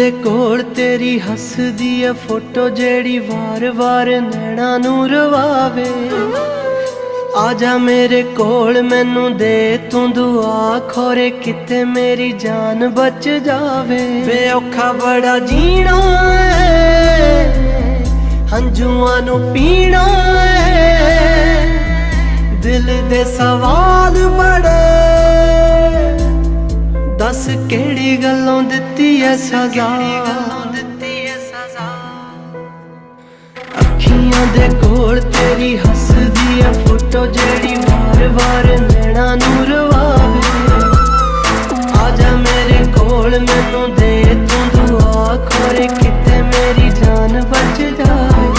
दे कोल तेरी हसदी है फोटो जेड़ी वार वार नैना नू रवावे। आजा मेरे कोल मैनू दे तू दुआ खोरे किते मेरी जान बच जावे। वे औखा बड़ा जीना है हंजुआं नू पीना है दिल दे सवाल बड़े दस केड़ी गल्लों दित्ती है सजा। अखियां दे कोल तेरी हसदी है फोटो जेड़ी वार वार नैना नू रवावे। आजा मेरे कोल मैनू दे तू दुआ खोरे किते मेरी जान बच जावे।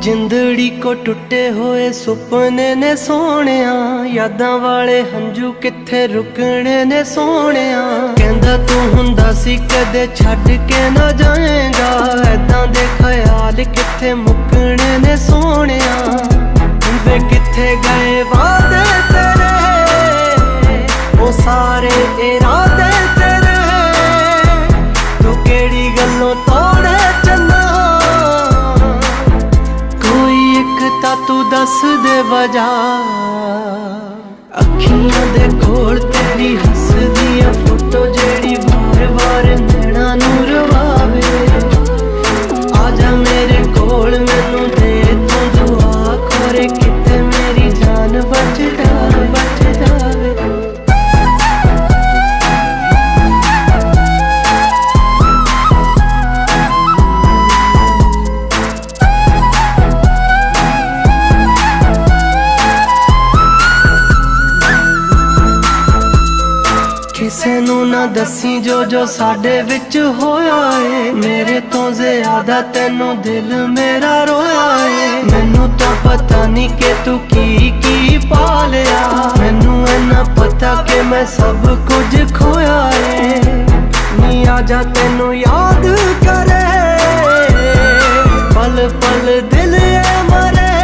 जिंदड़ी को टुटे होए सुपने ने सोहणिया यादां वाले हंजू किथे रुकने ने सोहणिया। कहंदा तू हुंदा सी कदे छड्ड के ना जाएगा ऐदां दे ख्याल किथे मुकने ने सोहणिया। वे किथे गए वादे तेरे वो सारे इरादे तेरे तू केड़ी गल्लों तोड़े चन्ना तू दस दे वजह। अखियां दे कोल तेरी हसदी है फोटो जेड़ी वार वार नैना नू रवावे। आजा मेरे कोल मैनू दे तू दुआ खोरे किते मेरी जान बच जावे बच जावे। किसे नू ना दसी जो जो साडे विच होया है मेरे तो ज्यादा तेनू दिल मेरा रोया है। मैनू तो पता नहीं कि तू की पा लिया मैनू इन्ना पता कि मैं सब कुछ खोया है। नी आजा तेनू याद करे पल पल दिल मरे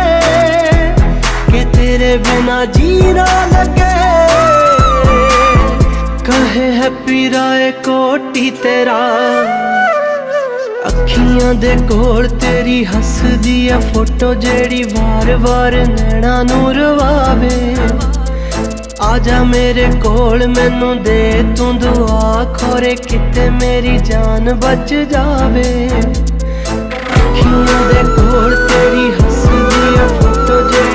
कि तेरे बिना जीना लगे। कहे है पीराए कोटी तेरा अखियां दे कोल तेरी हसदी है फोटो जेड़ी वार वार नैना नू रवावे। आजा मेरे कोल मैनू दे तू दुआ खोरे किते मेरी जान बच जावे। अखियां दे कोल तेरी हसदी है फोटो जेड़ी